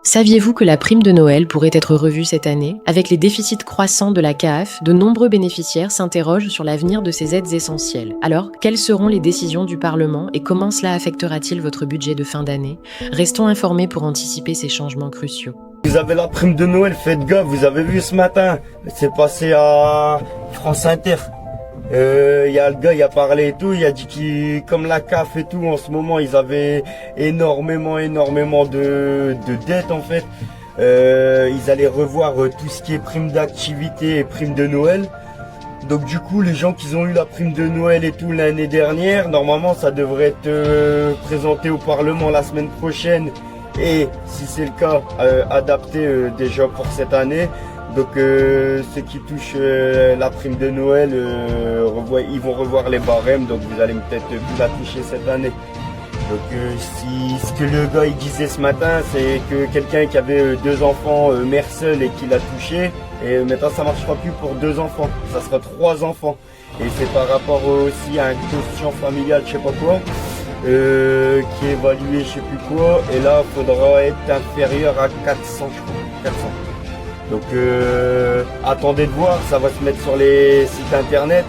Saviez-vous que la prime de Noël pourrait être revue cette année? Avec les déficits croissants de la CAF, de nombreux bénéficiaires s'interrogent sur l'avenir de ces aides essentielles. Alors, quelles seront les décisions du Parlement et comment cela affectera-t-il votre budget de fin d'année? Restons informés pour anticiper ces changements cruciaux. Vous avez la prime de Noël, faites gaffe, vous avez vu ce matin, c'est passé à France Inter. Y a le gars, il a parlé et tout, il a dit qu'il, comme la CAF et tout, en ce moment, ils avaient énormément de dettes en fait. Ils allaient revoir tout ce qui est prime d'activité et prime de Noël. Donc du coup, les gens qui ont eu la prime de Noël et tout l'année dernière, normalement, ça devrait être présenté au Parlement la semaine prochaine. Et si c'est le cas, adapté déjà pour cette année. Donc ceux qui touchent la prime de Noël, ils vont revoir les barèmes, donc vous allez peut-être plus la toucher cette année. Donc si ce que le gars il disait ce matin, c'est que quelqu'un qui avait 2 enfants, mère seule et qui l'a touché, et maintenant ça marchera plus pour 2 enfants, ça sera 3 enfants. Et c'est par rapport aussi à un quotient familial, je sais pas quoi, qui est évalué je sais plus quoi, et là il faudra être inférieur à 400 je crois, 400. Donc attendez de voir, ça va se mettre sur les sites internet,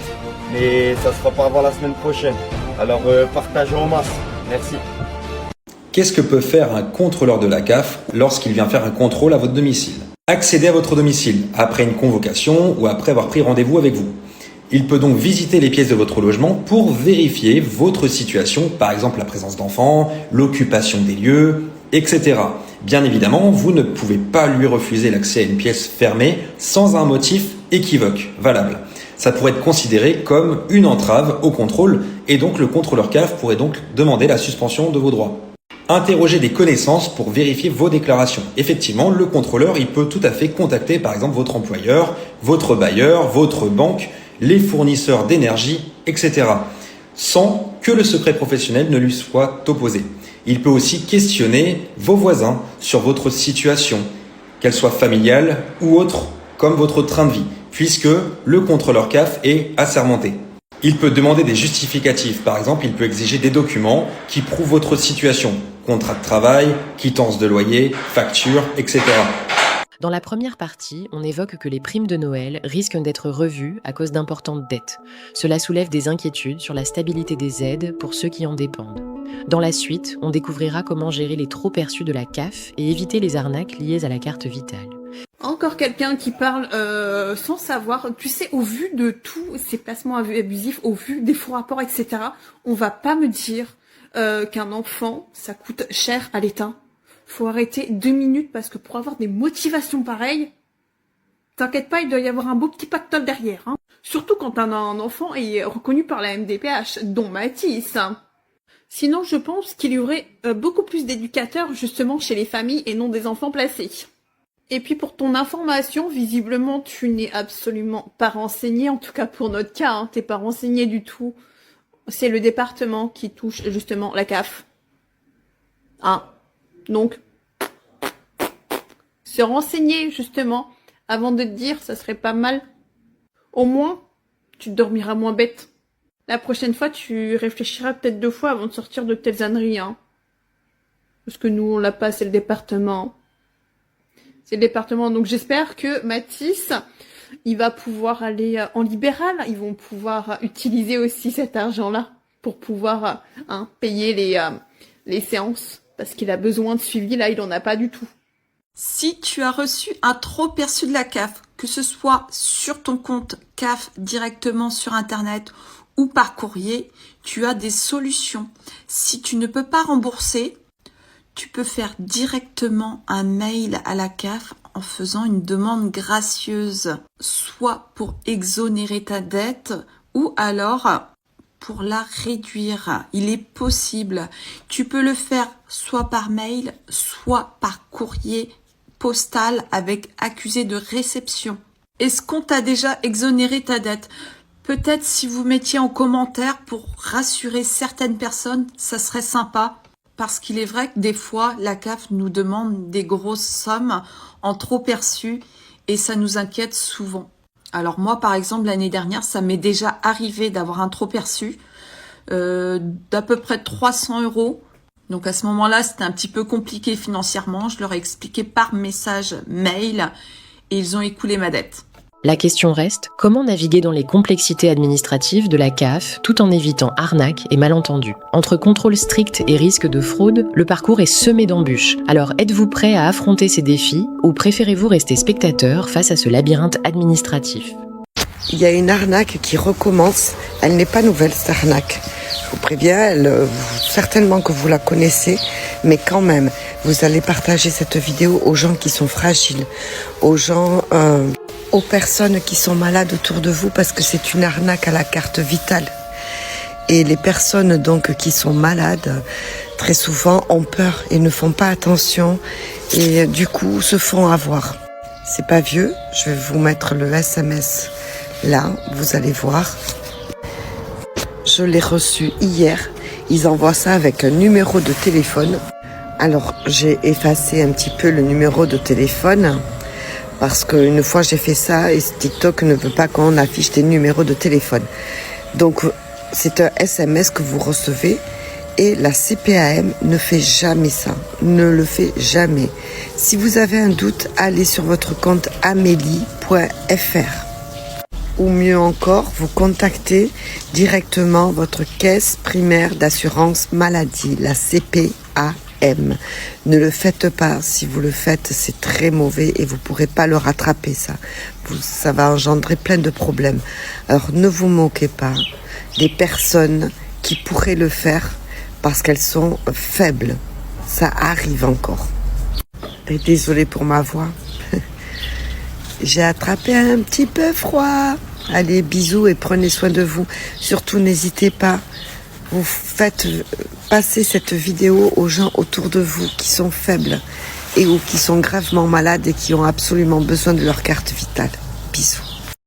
mais ça sera pas avant la semaine prochaine. Alors partagez en masse, merci. Qu'est-ce que peut faire un contrôleur de la CAF lorsqu'il vient faire un contrôle à votre domicile? Accéder à votre domicile après une convocation ou après avoir pris rendez-vous avec vous. Il peut donc visiter les pièces de votre logement pour vérifier votre situation, par exemple la présence d'enfants, l'occupation des lieux, etc. Bien évidemment, vous ne pouvez pas lui refuser l'accès à une pièce fermée sans un motif équivoque, valable. Ça pourrait être considéré comme une entrave au contrôle et donc le contrôleur CAF pourrait donc demander la suspension de vos droits. Interroger des connaissances pour vérifier vos déclarations. Effectivement, le contrôleur, il peut tout à fait contacter par exemple votre employeur, votre bailleur, votre banque, les fournisseurs d'énergie, etc. sans que le secret professionnel ne lui soit opposé. Il peut aussi questionner vos voisins sur votre situation, qu'elle soit familiale ou autre, comme votre train de vie, puisque le contrôleur CAF est assermenté. Il peut demander des justificatifs, par exemple, il peut exiger des documents qui prouvent votre situation, contrat de travail, quittance de loyer, facture, etc. Dans la première partie, on évoque que les primes de Noël risquent d'être revues à cause d'importantes dettes. Cela soulève des inquiétudes sur la stabilité des aides pour ceux qui en dépendent. Dans la suite, on découvrira comment gérer les trop-perçus de la CAF et éviter les arnaques liées à la carte vitale. Encore quelqu'un qui parle sans savoir, tu sais, au vu de tous ces placements abusifs, au vu des faux rapports, etc., on va pas me dire qu'un enfant, ça coûte cher à l'État. Faut arrêter 2 minutes parce que pour avoir des motivations pareilles, t'inquiète pas, il doit y avoir un beau petit pactole derrière. Hein. Surtout quand un enfant est reconnu par la MDPH, dont Mathis. Sinon, je pense qu'il y aurait beaucoup plus d'éducateurs justement chez les familles et non des enfants placés. Et puis pour ton information, visiblement tu n'es absolument pas renseigné, en tout cas pour notre cas, hein, t'es pas renseigné du tout. C'est le département qui touche justement la CAF. Hein. Donc, se renseigner justement avant de te dire, ça serait pas mal. Au moins, tu dormiras moins bête. La prochaine fois, tu réfléchiras peut-être 2 fois avant de sortir de telles âneries. Hein. Parce que nous, on l'a pas, c'est le département. C'est le département. Donc j'espère que Mathis, il va pouvoir aller en libéral. Ils vont pouvoir utiliser aussi cet argent-là pour pouvoir payer les séances. Parce qu'il a besoin de suivi, là, il en a pas du tout. Si tu as reçu un trop perçu de la CAF, que ce soit sur ton compte CAF directement sur Internet ou par courrier, tu as des solutions. Si tu ne peux pas rembourser, tu peux faire directement un mail à la CAF en faisant une demande gracieuse, soit pour exonérer ta dette ou alors pour la réduire. Il est possible. Tu peux le faire soit par mail, soit par courrier postal avec accusé de réception. Est-ce qu'on t'a déjà exonéré ta dette? Peut-être si vous mettiez en commentaire pour rassurer certaines personnes, ça serait sympa. Parce qu'il est vrai que des fois, la CAF nous demande des grosses sommes en trop perçu et ça nous inquiète souvent. Alors moi, par exemple, l'année dernière, ça m'est déjà arrivé d'avoir un trop perçu d'à peu près 300 €. Donc à ce moment-là, c'était un petit peu compliqué financièrement. Je leur ai expliqué par message mail et ils ont écoulé ma dette. La question reste, comment naviguer dans les complexités administratives de la CAF tout en évitant arnaques et malentendus? Entre contrôle strict et risque de fraude, le parcours est semé d'embûches. Alors êtes-vous prêt à affronter ces défis ou préférez-vous rester spectateur face à ce labyrinthe administratif? Il y a une arnaque qui recommence. Elle n'est pas nouvelle, cette arnaque. Je vous préviens, certainement que vous la connaissez, mais quand même, vous allez partager cette vidéo aux gens qui sont fragiles, aux personnes qui sont malades autour de vous, parce que c'est une arnaque à la carte vitale. Et les personnes donc qui sont malades, très souvent ont peur et ne font pas attention et du coup se font avoir. C'est pas vieux, je vais vous mettre le SMS là, vous allez voir. Je l'ai reçu hier, ils envoient ça avec un numéro de téléphone. Alors j'ai effacé un petit peu le numéro de téléphone parce qu'une fois j'ai fait ça et TikTok ne veut pas qu'on affiche des numéros de téléphone. Donc c'est un SMS que vous recevez et la CPAM ne fait jamais ça, ne le fait jamais. Si vous avez un doute, allez sur votre compte amélie.fr ou mieux encore, vous contactez directement votre caisse primaire d'assurance maladie, la CPAM. Ne le faites pas, si vous le faites, c'est très mauvais et vous ne pourrez pas le rattraper, ça. Ça va engendrer plein de problèmes. Alors ne vous moquez pas des personnes qui pourraient le faire parce qu'elles sont faibles. Ça arrive encore. Et désolée pour ma voix. J'ai attrapé un petit peu froid. Allez, bisous et prenez soin de vous. Surtout, n'hésitez pas. Vous faites passer cette vidéo aux gens autour de vous qui sont faibles et ou qui sont gravement malades et qui ont absolument besoin de leur carte vitale. Bisous.